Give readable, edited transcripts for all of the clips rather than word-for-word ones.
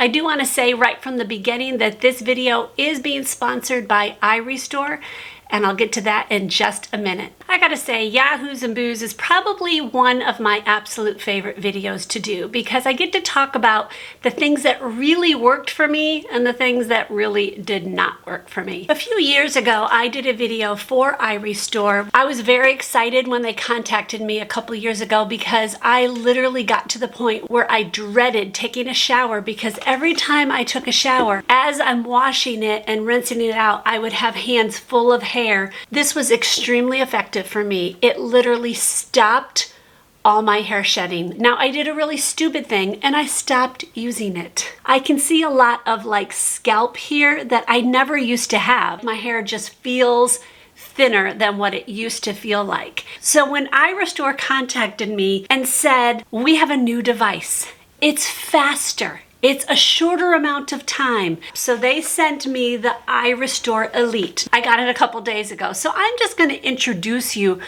I do want to say right from the beginning that this video is being sponsored by iRestore, and I'll get to that in just a minute. I gotta say, Yahoos and Booze is probably one of my absolute favorite videos to do because I get to talk about the things that really worked for me and the things that really did not work for me. A few years ago, I did a video for iRestore. I was very excited when they contacted me a couple years ago because I literally got to the point where I dreaded taking a shower because every time I took a shower, as I'm washing it and rinsing it out, I would have hands full of hair. This was extremely effective for me. It literally stopped all my hair shedding. Now, I did a really stupid thing and I stopped using it. I can see a lot of like scalp here that I never used to have. My hair just feels thinner than what it used to feel like. So when iRestore contacted me and said, we have a new device, it's faster, it's a shorter amount of time. So they sent me the iRestore Elite. I got it a couple days ago. So I'm just gonna introduce you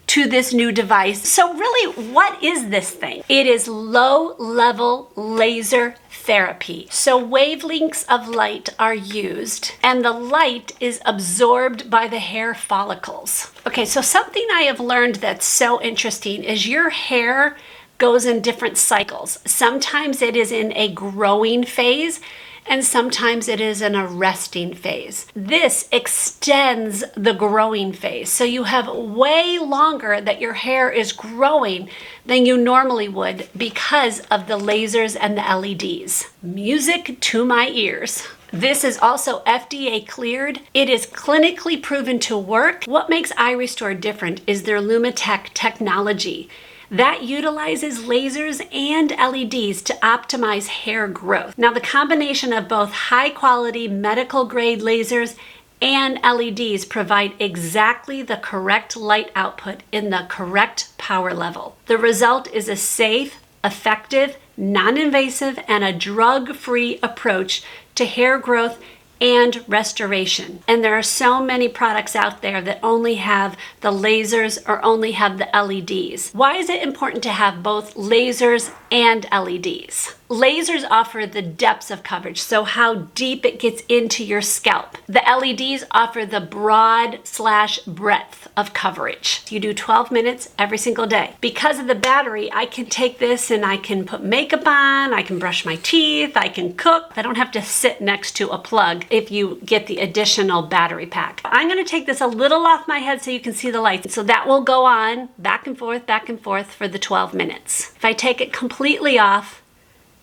to this new device. So really, what is this thing? It is low-level laser therapy. So wavelengths of light are used and the light is absorbed by the hair follicles. Okay, so something I have learned that's so interesting is your hair goes in different cycles. Sometimes it is in a growing phase and sometimes it is in a resting phase. This extends the growing phase. So you have way longer that your hair is growing than you normally would because of the lasers and the LEDs. Music to my ears. This is also FDA cleared. It is clinically proven to work. What makes iRestore different is their Lumitech technology. That utilizes lasers and LEDs to optimize hair growth. Now, the combination of both high-quality medical-grade lasers and LEDs provide exactly the correct light output in the correct power level. The result is a safe, effective, non-invasive, and a drug-free approach to hair growth and restoration. And there are so many products out there that only have the lasers or only have the LEDs. Why is it important to have both lasers and LEDs? Lasers offer the depths of coverage, so how deep it gets into your scalp. The LEDs offer the broad/breadth of coverage. You do 12 minutes every single day. Because of the battery, I can take this and I can put makeup on, I can brush my teeth, I can cook. I don't have to sit next to a plug if you get the additional battery pack. I'm gonna take this a little off my head so you can see the lights. So that will go on back and forth for the 12 minutes. If I take it completely off,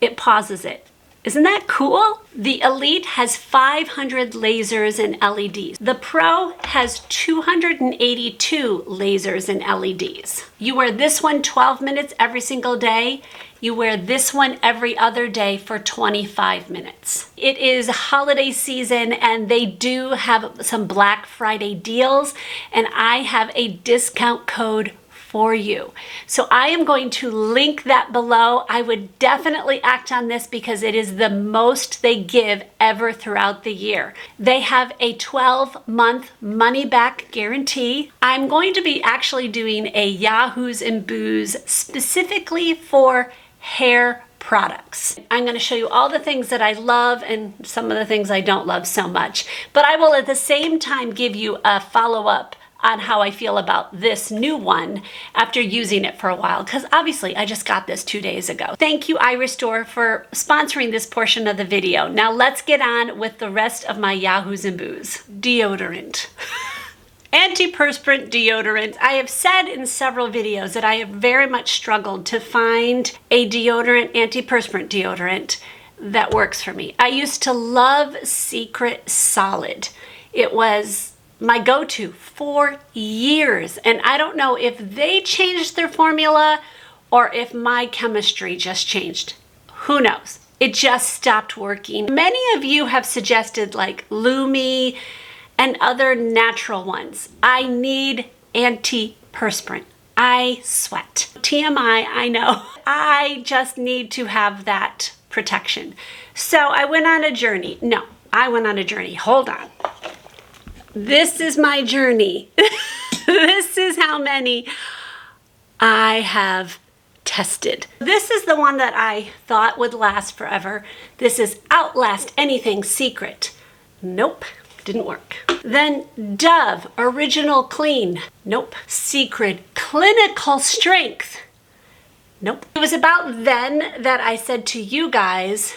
it pauses it. Isn't that cool? The Elite has 500 lasers and LEDs. The Pro has 282 lasers and LEDs. You wear this one 12 minutes every single day. You wear this one every other day for 25 minutes. It is holiday season and they do have some Black Friday deals and I have a discount code for you. So I am going to link that below. I would definitely act on this because it is the most they give ever throughout the year. They have a 12-month money-back guarantee. I'm going to be actually doing a Yahoos and Booze specifically for hair products. I'm going to show you all the things that I love and some of the things I don't love so much. But I will at the same time give you a follow-up on how I feel about this new one after using it for a while, because obviously I just got this 2 days ago. Thank you, iRestore, for sponsoring this portion of the video. Now let's get on with the rest of my Yahoos and Booze. Deodorant. Antiperspirant deodorant. I have said in several videos that I have very much struggled to find a deodorant, antiperspirant deodorant that works for me. I used to love Secret Solid. It was my go-to for years, and I don't know if they changed their formula or if my chemistry just changed. Who knows? It just stopped working. Many of you have suggested like Lumi and other natural ones. I need antiperspirant. I sweat. TMI, I know. I just need to have that protection. So I went on a journey. No, I went on a journey. Hold on. This is my journey. This is how many I have tested. This is the one that I thought would last forever. This is Outlast Anything Secret. Nope, didn't work. Then Dove Original Clean. Nope. Secret Clinical Strength. Nope. It was about then that I said to you guys,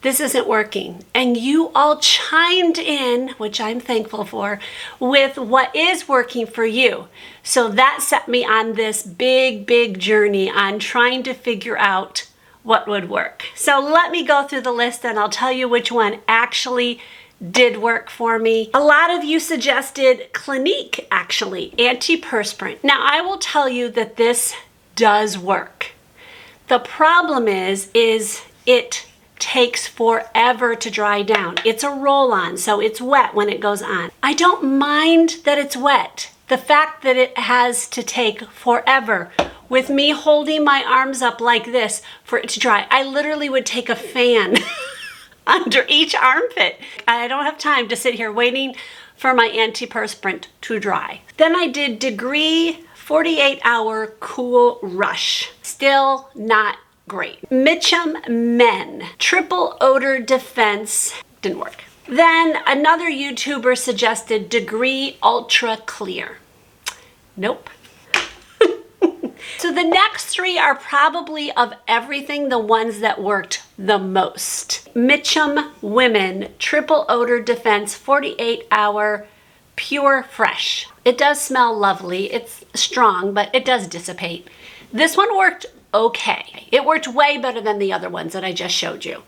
this isn't working. And you all chimed in, which I'm thankful for, with what is working for you. So that set me on this big journey on trying to figure out what would work. So let me go through the list and I'll tell you which one actually did work for me. A lot of you suggested Clinique, actually, antiperspirant. Now I will tell you that this does work. The problem is it takes forever to dry down. It's a roll-on, so it's wet when it goes on. I don't mind that it's wet. The fact that it has to take forever with me holding my arms up like this for it to dry. I literally would take a fan under each armpit. I don't have time to sit here waiting for my antiperspirant to dry. Then I did Degree 48-hour Cool Rush. Still not great. Mitchum Men Triple Odor Defense. Didn't work. Then another YouTuber suggested Degree Ultra Clear. Nope. So the next three are probably of everything the ones that worked the most. Mitchum Women Triple Odor Defense 48-hour Pure Fresh. It does smell lovely. It's strong, but it does dissipate. This one worked okay. It worked way better than the other ones that I just showed you.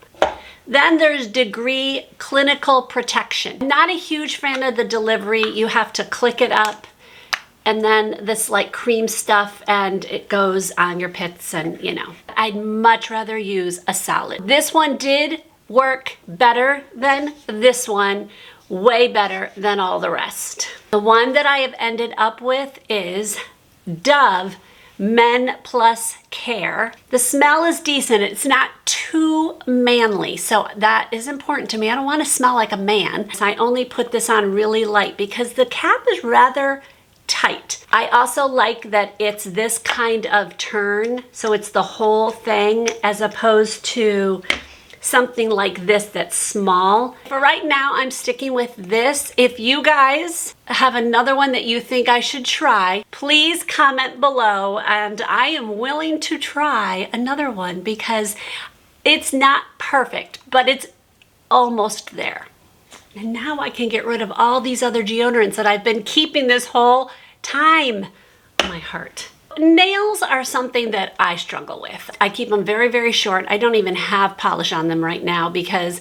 Then there's Degree Clinical Protection. Not a huge fan of the delivery. You have to click it up and then this like cream stuff and it goes on your pits and you know. I'd much rather use a solid. This one did work better than this one, way better than all the rest. The one that I have ended up with is Dove Men Plus Care. The smell is decent. It's not too manly, so that is important to me. I don't want to smell like a man. So I only put this on really light because the cap is rather tight. I also like that it's this kind of turn, so it's the whole thing as opposed to something like this that's small. For right now, I'm sticking with this. If you guys have another one that you think I should try, please comment below and I am willing to try another one because it's not perfect, but it's almost there. And now I can get rid of all these other deodorants that I've been keeping this whole time. My heart. Nails are something that I struggle with. I keep them very short. I don't even have polish on them right now because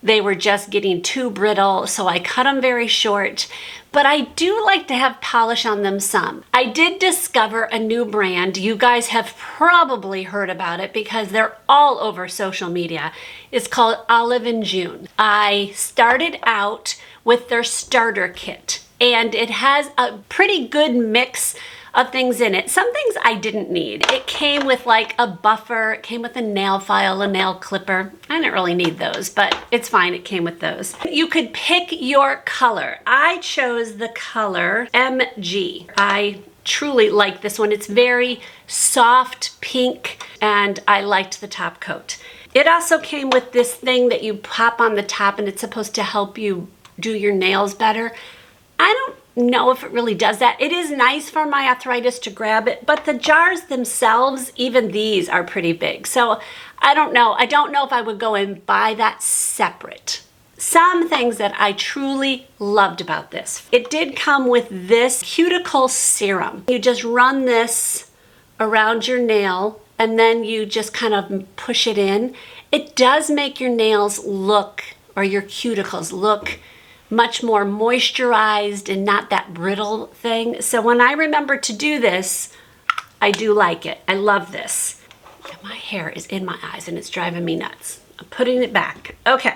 they were just getting too brittle, so I cut them very short. But I do like to have polish on them some. I did discover a new brand. You guys have probably heard about it because they're all over social media. It's called Olive and June. I started out with their starter kit and it has a pretty good mix of things in it. Some things I didn't need. It came with like a buffer, it came with a nail file, a nail clipper. I didn't really need those, but it's fine, it came with those. You could pick your color. I chose the color MG. I truly like this one. It's very soft pink and I liked the top coat. It also came with this thing that you pop on the top and it's supposed to help you do your nails better. I don't know if it really does that. It is nice for my arthritis to grab it, but the jars themselves, even these are pretty big. So I don't know. I don't know if I would go and buy that separate. Some things that I truly loved about this. It did come with this cuticle serum. You just run this around your nail and then you just kind of push it in. It does make your nails look, or your cuticles look, much more moisturized and not that brittle thing. So when I remember to do this, I do like it. I love this. My hair is in my eyes and it's driving me nuts. I'm putting it back. Okay.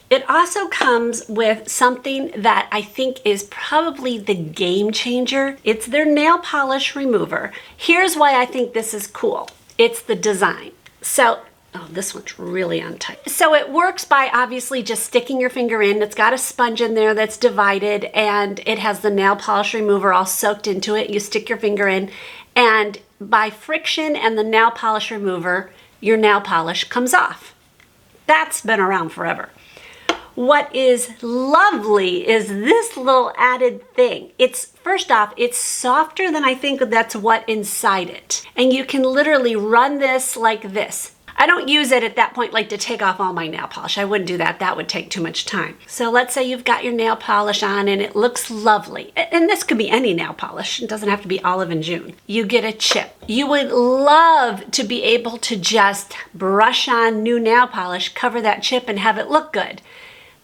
It also comes with something that I think is probably the game changer. It's their nail polish remover. Here's why I think this is cool. It's the design. So oh, this one's really untight. So it works by obviously just sticking your finger in. It's got a sponge in there that's divided and it has the nail polish remover all soaked into it. You stick your finger in and by friction and the nail polish remover, your nail polish comes off. That's been around forever. What is lovely is this little added thing. First off, it's softer than I think that's what inside it. And you can literally run this like this. I don't use it at that point like to take off all my nail polish. I wouldn't do that. That would take too much time. So let's say you've got your nail polish on and it looks lovely. And this could be any nail polish. It doesn't have to be Olive and June. You get a chip. You would love to be able to just brush on new nail polish, cover that chip and have it look good.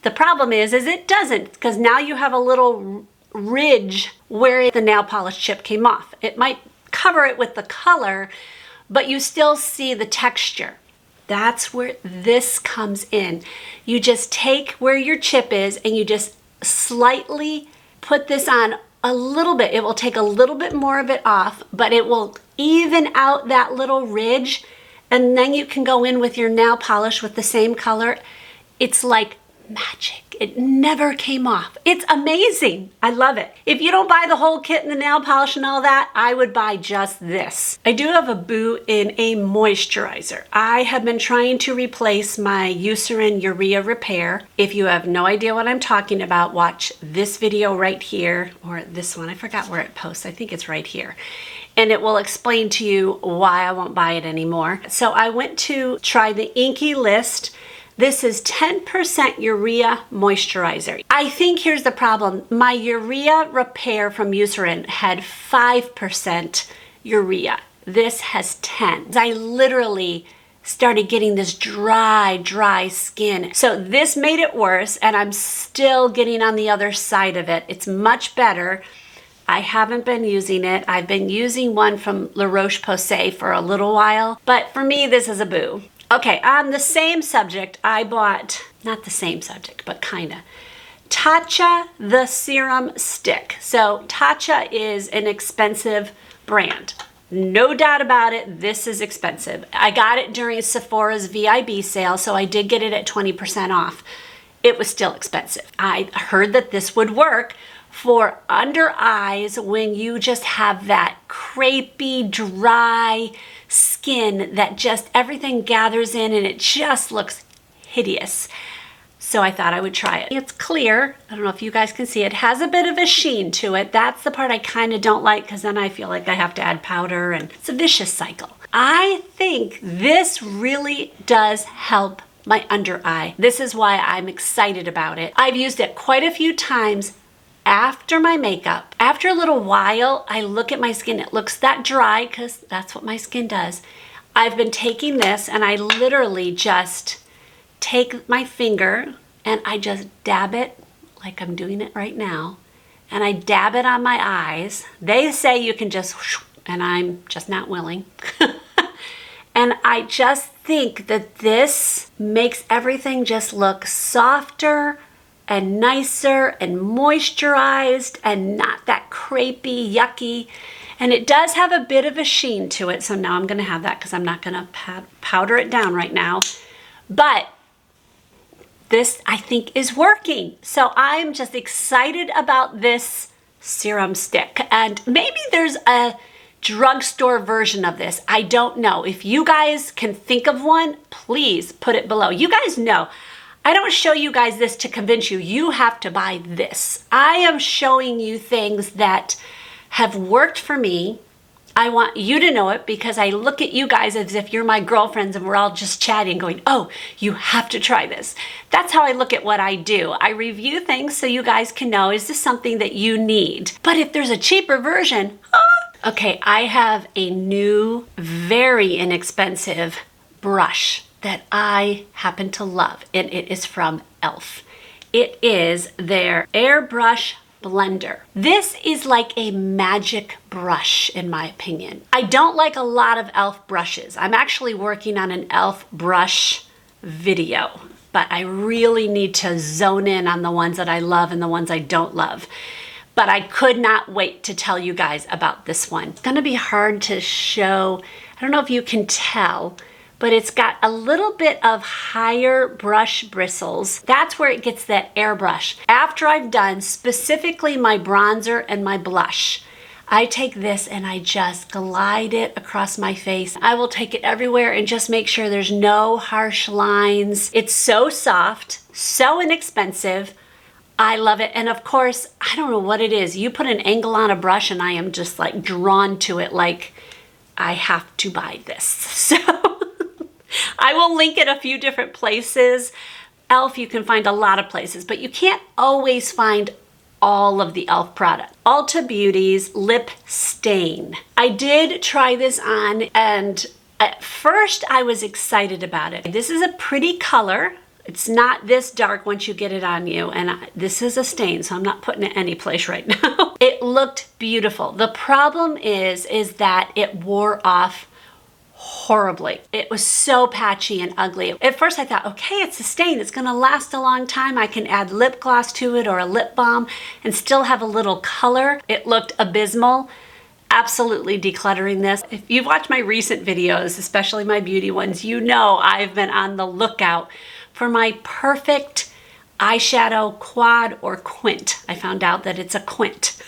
The problem is it doesn't, because now you have a little ridge where the nail polish chip came off. It might cover it with the color, but you still see the texture. That's where this comes in. You just take where your chip is and you just slightly put this on a little bit. It will take a little bit more of it off, but it will even out that little ridge, and then you can go in with your nail polish with the same color. It's like magic. It never came off. It's amazing. I love it. If you don't buy the whole kit and the nail polish and all that, I would buy just this. I do have a boo in a moisturizer. I have been trying to replace my Urea Repair. If you have no idea what I'm talking about, watch this video right here, or this one. I forgot where it posts. I think it's right here. And it will explain to you why I won't buy it anymore. So I went to try the INKEY list. This is 10% Urea Moisturizer. I think here's the problem. My Urea Repair from Eucerin had 5% Urea. This has 10. I literally started getting this dry skin. So this made it worse, and I'm still getting on the other side of it. It's much better. I haven't been using it. I've been using one from La Roche-Posay for a little while, but for me, this is a boo. Okay, on the same subject, I bought, not the same subject, but kinda, Tatcha the Serum Stick. So Tatcha is an expensive brand. No doubt about it, this is expensive. I got it during Sephora's VIB sale, so I did get it at 20% off. It was still expensive. I heard that this would work for under eyes when you just have that crepey, dry skin that just everything gathers in and it just looks hideous. So I thought I would try it. It's clear. I don't know if you guys can see it. It has a bit of a sheen to it. That's the part I kind of don't like, because then I feel like I have to add powder and it's a vicious cycle. I think this really does help my under eye. This is why I'm excited about it. I've used it quite a few times after my makeup. After a little while, I look at my skin. It looks that dry because that's what my skin does. I've been taking this and I literally just take my finger and I just dab it like I'm doing it right now. And I dab it on my eyes. They say you can just, and I'm just not willing. And I just think that this makes everything just look softer and nicer and moisturized and not that crepey, yucky. And it does have a bit of a sheen to it. So now I'm going to have that because I'm not going to powder it down right now. But this, I think, is working. So I'm just excited about this serum stick. And maybe there's a drugstore version of this. I don't know. If you guys can think of one, please put it below. You guys know, I don't show you guys this to convince you. You have to buy this. I am showing you things that have worked for me. I want you to know it because I look at you guys as if you're my girlfriends and we're all just chatting going, oh, you have to try this. That's how I look at what I do. I review things so you guys can know, is this something that you need? But if there's a cheaper version, okay, I have a new, very inexpensive brush that I happen to love, and it is from e.l.f. It is their Airbrush blender. This is like a magic brush in my opinion. I don't like a lot of e.l.f. brushes. I'm actually working on an e.l.f. brush video, but I really need to zone in on the ones that I love and the ones I don't love. But I could not wait to tell you guys about this one. It's gonna be hard to show. I don't know if you can tell, but it's got a little bit of higher brush bristles. That's where it gets that airbrush. After I've done specifically my bronzer and my blush, I take this and I just glide it across my face. I will take it everywhere and just make sure there's no harsh lines. It's so soft, so inexpensive. I love it. And of course, I don't know what it is. You put an angle on a brush and I am just like drawn to it, like I have to buy this. So I will link it a few different places. e.l.f. you can find a lot of places, but you can't always find all of the e.l.f. product. Ulta Beauty's Lip Stain. I did try this on and at first I was excited about it. This is a pretty color. It's not this dark once you get it on you, and this is a stain, so I'm not putting it any place right now. It looked beautiful. The problem is that it wore off horribly. It was so patchy and ugly. At first I thought, okay, it's a stain. It's gonna last a long time. I can add lip gloss to it or a lip balm and still have a little color. It looked abysmal. Absolutely decluttering this. If you've watched my recent videos, especially my beauty ones, you know I've been on the lookout for my perfect eyeshadow quad or quint. I found out that it's a quint.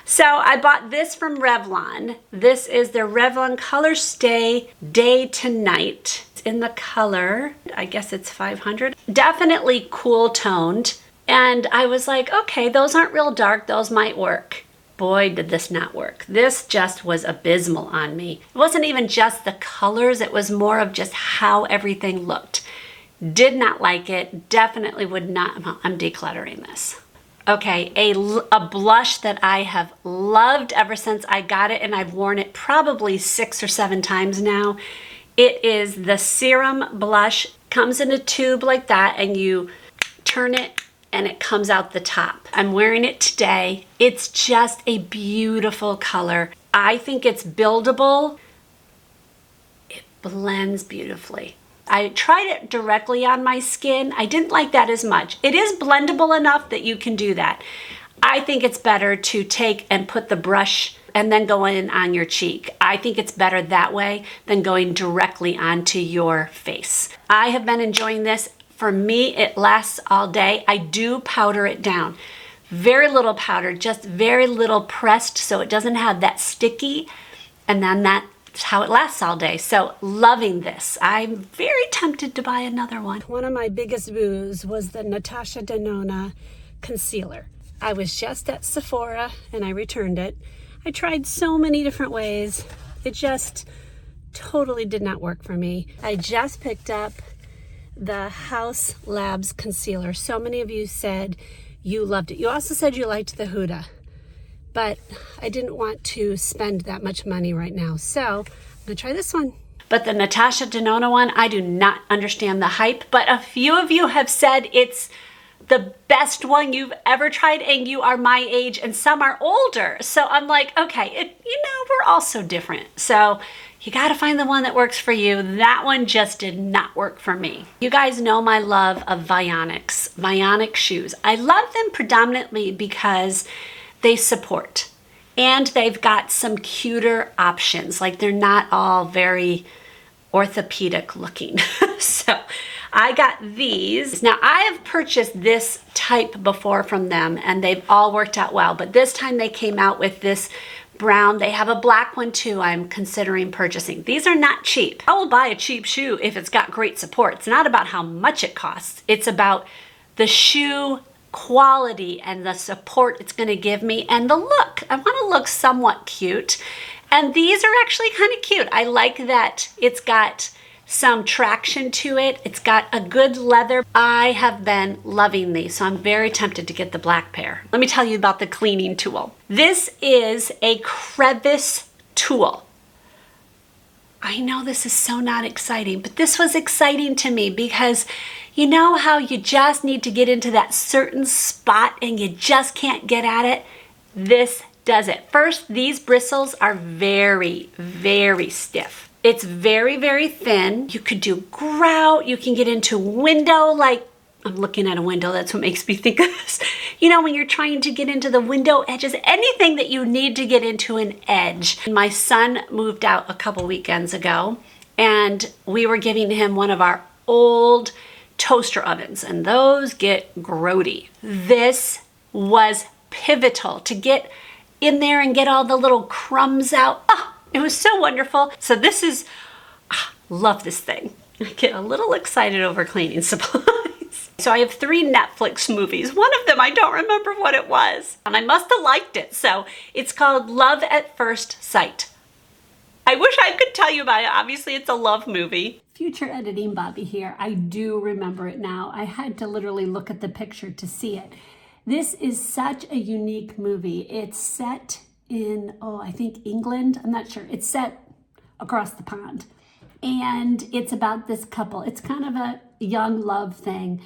So I bought this from Revlon. This is their Revlon Color Stay Day to Night. It's in the color, I guess it's 500. Definitely cool toned. And I was like, okay, those aren't real dark. Those might work. Boy, did this not work. This just was abysmal on me. It wasn't even just the colors. It was more of just how everything looked. Did not like it. Definitely would not. Well, I'm decluttering this. Okay, a blush that I have loved ever since I got it, and I've worn it probably 6 or 7 times now. It is the Serum blush. Comes in a tube like that, and you turn it and it comes out the top. I'm wearing it today. It's just a beautiful color. I think it's buildable. It blends beautifully. I tried it directly on my skin. I didn't like that as much. It is blendable enough that you can do that. I think it's better to take and put the brush and then go in on your cheek. I think it's better that way than going directly onto your face. I have been enjoying this. For me, it lasts all day. I do powder it down. Very little powder, just very little pressed so it doesn't have that sticky, and then that's how it lasts all day. So loving this. I'm very tempted to buy another one. One of my biggest boos was the Natasha Denona concealer. I was just at Sephora and I returned it. I tried so many different ways. It just totally did not work for me. I just picked up the House Labs concealer. So many of you said you loved it. You also said you liked the Huda, but I didn't want to spend that much money right now. So I'm gonna try this one. But the Natasha Denona one, I do not understand the hype, but a few of you have said it's the best one you've ever tried, and you are my age and some are older. So I'm like, okay, we're all so different. So you gotta find the one that works for you. That one just did not work for me. You guys know my love of Vionic shoes. I love them predominantly because they support, and they've got some cuter options. Like they're not all very orthopedic looking. So I got these. Now I have purchased this type before from them and they've all worked out well, but this time they came out with this brown. They have a black one too I'm considering purchasing. These are not cheap. I will buy a cheap shoe if it's got great support. It's not about how much it costs. It's about the shoe quality and the support it's going to give me and the look. I want to look somewhat cute, and these are actually kind of cute. I like that it's got some traction to it. It's got a good leather. I have been loving these, so I'm very tempted to get the black pair. Let me tell you about the cleaning tool. This is a Crevice tool. I know this is so not exciting, but this was exciting to me because you know how you just need to get into that certain spot and you just can't get at it? This does it. First, these bristles are very, very stiff. It's very, very thin. You could do grout. You can get into window, like I'm looking at a window. That's what makes me think of this. You know, when you're trying to get into the window edges, anything that you need to get into an edge. My son moved out a couple weekends ago and we were giving him one of our old toaster ovens, and those get grody. This was pivotal to get in there and get all the little crumbs out. Oh, it was so wonderful. So this is, love this thing. I get a little excited over cleaning supplies. So I have 3 Netflix movies. One of them, I don't remember what it was. And I must have liked it. So it's called Love at First Sight. I wish I could tell you about it. Obviously, it's a love movie. Future editing Bobby here. I do remember it now. I had to literally look at the picture to see it. This is such a unique movie. It's set in, I think England. I'm not sure. It's set across the pond. And it's about this couple. It's kind of a young love thing.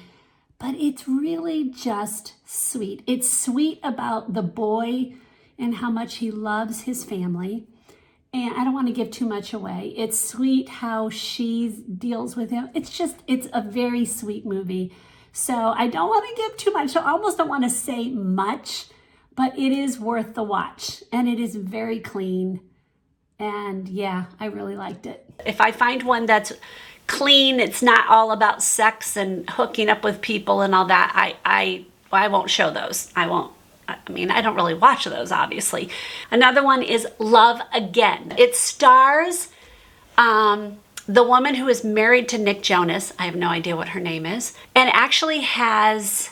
But it's really just sweet. It's sweet about the boy and how much he loves his family. And I don't want to give too much away. It's sweet how she deals with him. It's a very sweet movie. So I don't want to give too much. So I almost don't want to say much, but it is worth the watch. And it is very clean. And yeah, I really liked it. If I find one that's clean, it's not all about sex and hooking up with people and all that, I won't show those. I won't. I mean, I don't really watch those, obviously. Another one is Love Again. It stars the woman who is married to Nick Jonas. I have no idea what her name is. And actually has,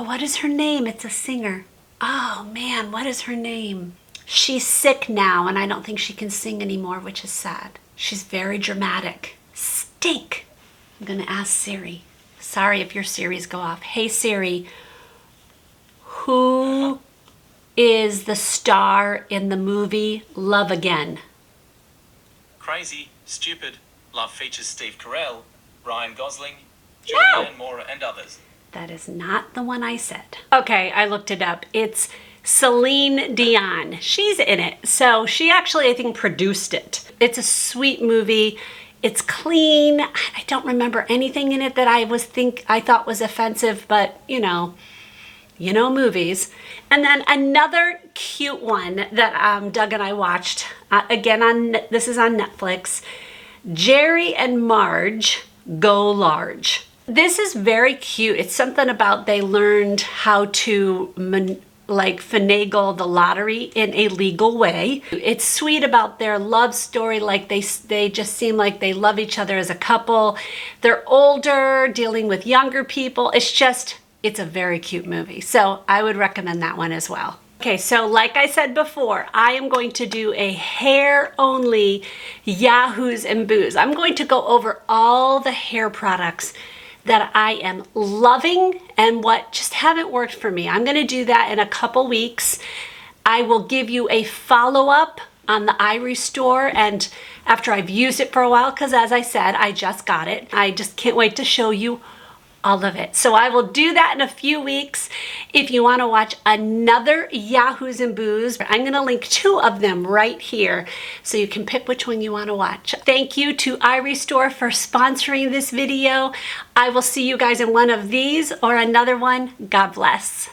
what is her name? It's a singer. Oh man, what is her name? She's sick now, and I don't think she can sing anymore, which is sad. She's very dramatic. Stink. I'm gonna ask Siri. Sorry if your Siris go off. Hey Siri, who is the star in the movie Love Again? Crazy, Stupid. Love features Steve Carell, Ryan Gosling, Julianne Moore, and others. That is not the one I said. Okay, I looked it up. It's Celine Dion. She's in it. So she actually, I think, produced it. It's a sweet movie. It's clean. I don't remember anything in it that I thought was offensive, but you know movies. And then another cute one that Doug and I watched, again, this is on Netflix, Jerry and Marge Go Large. This is very cute. It's something about they learned how to finagle the lottery in a legal way. It's sweet about their love story. Like they just seem like they love each other as a couple. They're older, dealing with younger people. It's a very cute movie. So I would recommend that one as well. Okay, so like I said before, I am going to do a hair only Yahoos and Boos. I'm going to go over all the hair products that I am loving and what just haven't worked for me. I'm gonna do that in a couple weeks. I will give you a follow-up on the eye restore and after I've used it for a while, because as I said, I just got it. I just can't wait to show you all of it. So I will do that in a few weeks. If you want to watch another Yahoos and Boos, I'm going to link 2 of them right here so you can pick which one you want to watch. Thank you to Eye Restore for sponsoring this video. I will see you guys in one of these or another one. God bless.